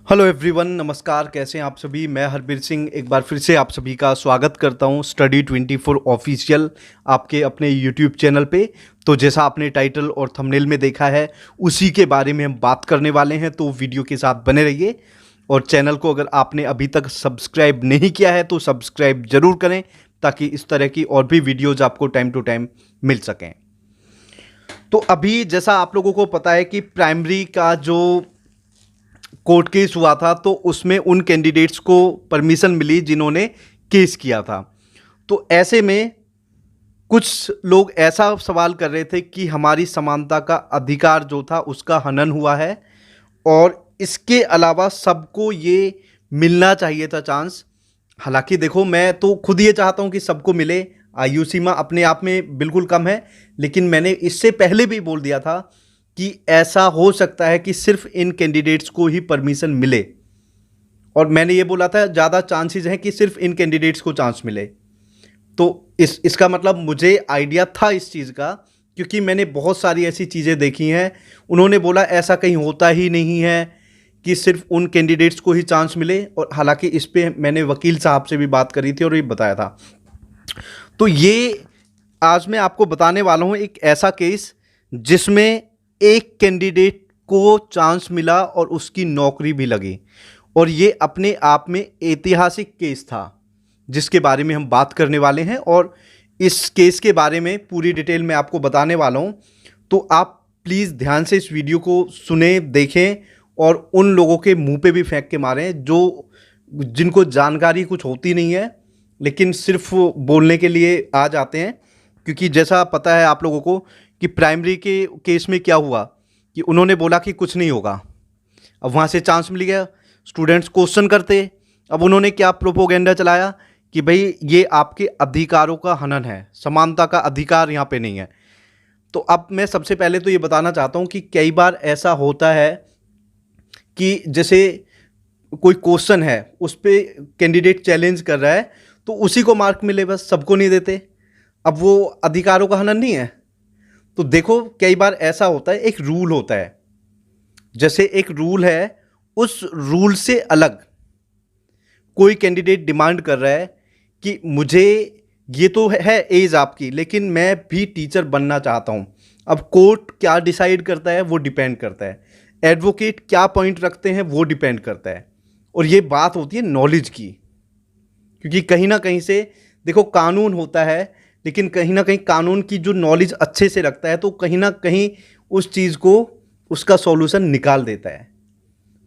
Hello everyone, नमस्कार। कैसे हैं आप सभी। मैं हरबीर सिंह एक बार फिर से आप सभी का स्वागत करता हूं स्टडी 24 ऑफिशियल आपके अपने यूट्यूब चैनल पे। तो जैसा आपने टाइटल और थंबनेल में देखा है, उसी के बारे में हम बात करने वाले हैं। तो वीडियो के साथ बने रहिए और चैनल को अगर आपने अभी तक सब्सक्राइब नहीं किया है तो सब्सक्राइब ज़रूर करें, ताकि इस तरह की और भी वीडियोज़ आपको टाइम टू टाइम मिल सकें। तो अभी जैसा आप लोगों को पता है कि प्राइमरी का जो कोर्ट केस हुआ था, तो उसमें उन कैंडिडेट्स को परमिशन मिली जिन्होंने केस किया था। तो ऐसे में कुछ लोग ऐसा सवाल कर रहे थे कि हमारी समानता का अधिकार जो था उसका हनन हुआ है, और इसके अलावा सबको ये मिलना चाहिए था चांस। हालांकि देखो, मैं तो खुद ये चाहता हूँ कि सबको मिले। आयु सीमा अपने आप में बिल्कुल कम है, लेकिन मैंने इससे पहले भी बोल दिया था कि ऐसा हो सकता है कि सिर्फ इन कैंडिडेट्स को ही परमिशन मिले, और मैंने ये बोला था ज़्यादा चांसेस हैं कि सिर्फ इन कैंडिडेट्स को चांस मिले। तो इसका मतलब मुझे आइडिया था इस चीज़ का, क्योंकि मैंने बहुत सारी ऐसी चीज़ें देखी हैं। उन्होंने बोला ऐसा कहीं होता ही नहीं है कि सिर्फ उन कैंडिडेट्स को ही चांस मिले, और हालांकि इस पे मैंने वकील साहब से भी बात करी थी और ये बताया था। तो ये आज मैं आपको बताने वाला हूँ एक ऐसा केस जिसमें एक कैंडिडेट को चांस मिला और उसकी नौकरी भी लगी, और ये अपने आप में ऐतिहासिक केस था जिसके बारे में हम बात करने वाले हैं। और इस केस के बारे में पूरी डिटेल में आपको बताने वाला हूँ। तो आप प्लीज़ ध्यान से इस वीडियो को सुने, देखें, और उन लोगों के मुंह पे भी फेंक के मारें जिनको जानकारी कुछ होती नहीं है, लेकिन सिर्फ बोलने के लिए आ जाते हैं। क्योंकि जैसा पता है आप लोगों को कि प्राइमरी के केस में क्या हुआ कि उन्होंने बोला कि कुछ नहीं होगा। अब वहाँ से चांस मिल गया, स्टूडेंट्स क्वेश्चन करते। अब उन्होंने क्या प्रोपोगेंडा चलाया कि भाई ये आपके अधिकारों का हनन है, समानता का अधिकार यहाँ पे नहीं है। तो अब मैं सबसे पहले तो ये बताना चाहता हूँ कि कई बार ऐसा होता है कि जैसे कोई क्वेश्चन है, उस पर कैंडिडेट चैलेंज कर रहा है, तो उसी को मार्क मिले, बस सबको नहीं देते। अब वो अधिकारों का हनन नहीं है। तो देखो, कई बार ऐसा होता है, एक रूल होता है, जैसे एक रूल है, उस रूल से अलग कोई कैंडिडेट डिमांड कर रहा है कि मुझे, ये तो है एज आपकी, लेकिन मैं भी टीचर बनना चाहता हूँ। अब कोर्ट क्या डिसाइड करता है वो डिपेंड करता है, एडवोकेट क्या पॉइंट रखते हैं वो डिपेंड करता है। और ये बात होती है नॉलेज की, क्योंकि कहीं ना कहीं से देखो, कानून होता है, लेकिन कहीं ना कहीं कानून की जो नॉलेज अच्छे से रखता है तो कहीं ना कहीं उस चीज़ को, उसका सॉल्यूशन निकाल देता है।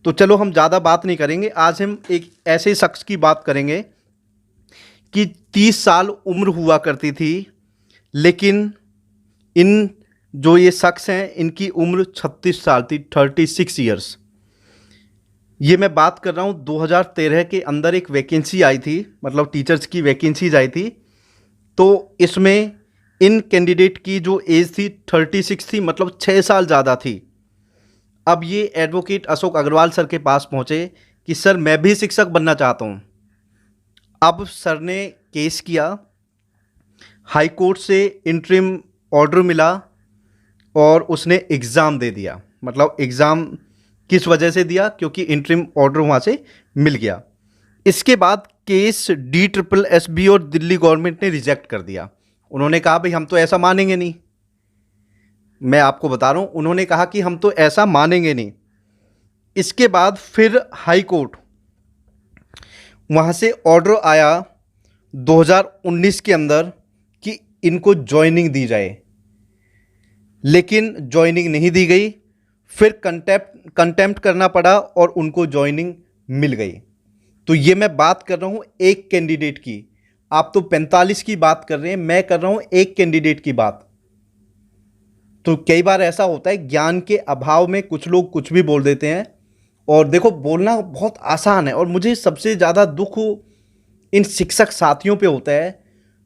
तो चलो, हम ज़्यादा बात नहीं करेंगे। आज हम एक ऐसे शख्स की बात करेंगे कि 30 साल उम्र हुआ करती थी, लेकिन इन जो ये शख्स हैं इनकी उम्र 36 साल थी, 36 ईयर्स। ये मैं बात कर रहा हूँ 2013 के अंदर एक वैकेंसी आई थी, मतलब टीचर्स की वैकेंसीज आई थी। तो इसमें इन कैंडिडेट की जो एज थी 36 थी, मतलब 6 साल ज़्यादा थी। अब ये एडवोकेट अशोक अग्रवाल सर के पास पहुँचे कि सर मैं भी शिक्षक बनना चाहता हूँ। अब सर ने केस किया, हाई कोर्ट से इंटरिम ऑर्डर मिला, और उसने एग्ज़ाम दे दिया। मतलब एग्ज़ाम किस वजह से दिया, क्योंकि इंटरिम ऑर्डर वहाँ से मिल गया। इसके बाद केस DSSB और दिल्ली गवर्नमेंट ने रिजेक्ट कर दिया। उन्होंने कहा भाई हम तो ऐसा मानेंगे नहीं। मैं आपको बता रहा हूँ, उन्होंने कहा कि हम तो ऐसा मानेंगे नहीं। इसके बाद फिर हाई कोर्ट, वहाँ से ऑर्डर आया 2019 के अंदर कि इनको ज्वाइनिंग दी जाए, लेकिन ज्वाइनिंग नहीं दी गई। फिर कंटेम्प्ट करना पड़ा और उनको ज्वाइनिंग मिल गई। तो ये मैं बात कर रहा हूँ एक कैंडिडेट की। आप तो 45 की बात कर रहे हैं, मैं कर रहा हूँ एक कैंडिडेट की बात। तो कई बार ऐसा होता है, ज्ञान के अभाव में कुछ लोग कुछ भी बोल देते हैं। और देखो, बोलना बहुत आसान है, और मुझे सबसे ज़्यादा दुख इन शिक्षक साथियों पे होता है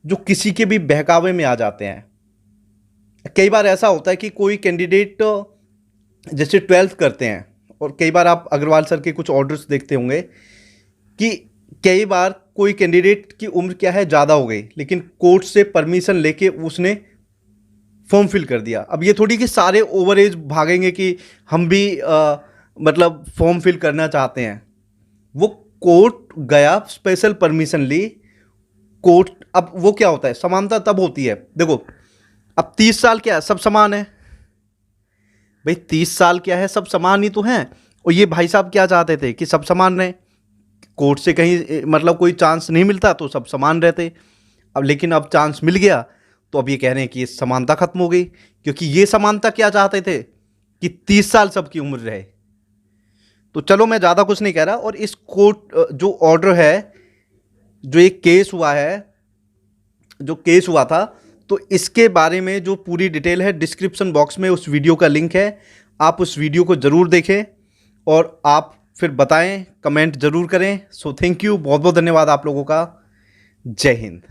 जो किसी के भी बहकावे में आ जाते हैं। कई बार ऐसा होता है कि कोई कैंडिडेट जैसे 12th करते हैं, और कई बार आप अग्रवाल सर के कुछ ऑर्डर्स देखते होंगे कि कई बार कोई कैंडिडेट की उम्र क्या है, ज़्यादा हो गई, लेकिन कोर्ट से परमिशन लेके उसने फॉर्म फिल कर दिया। अब ये थोड़ी कि सारे ओवर एज भागेंगे कि हम भी मतलब फॉर्म फिल करना चाहते हैं, वो कोर्ट गया, स्पेशल परमिशन ली कोर्ट। अब वो क्या होता है, समानता तब होती है, देखो अब 30 साल क्या है, सब समान है भाई, 30 साल क्या है, सब समान ही तो हैं। और ये भाई साहब क्या चाहते थे कि सब समान रहे, कोर्ट से कहीं मतलब कोई चांस नहीं मिलता तो सब समान रहते। अब लेकिन अब चांस मिल गया, तो अब ये कह रहे हैं कि ये समानता खत्म हो गई, क्योंकि ये समानता क्या चाहते थे कि 30 साल सबकी उम्र रहे। तो चलो मैं ज़्यादा कुछ नहीं कह रहा। और इस कोर्ट जो ऑर्डर है, जो एक केस हुआ है, जो केस हुआ था, तो इसके बारे में जो पूरी डिटेल है डिस्क्रिप्शन बॉक्स में उस वीडियो का लिंक है, आप उस वीडियो को ज़रूर देखें और आप फिर बताएं, कमेंट ज़रूर करें। सो थैंक यू, बहुत बहुत धन्यवाद आप लोगों का। जय हिंद।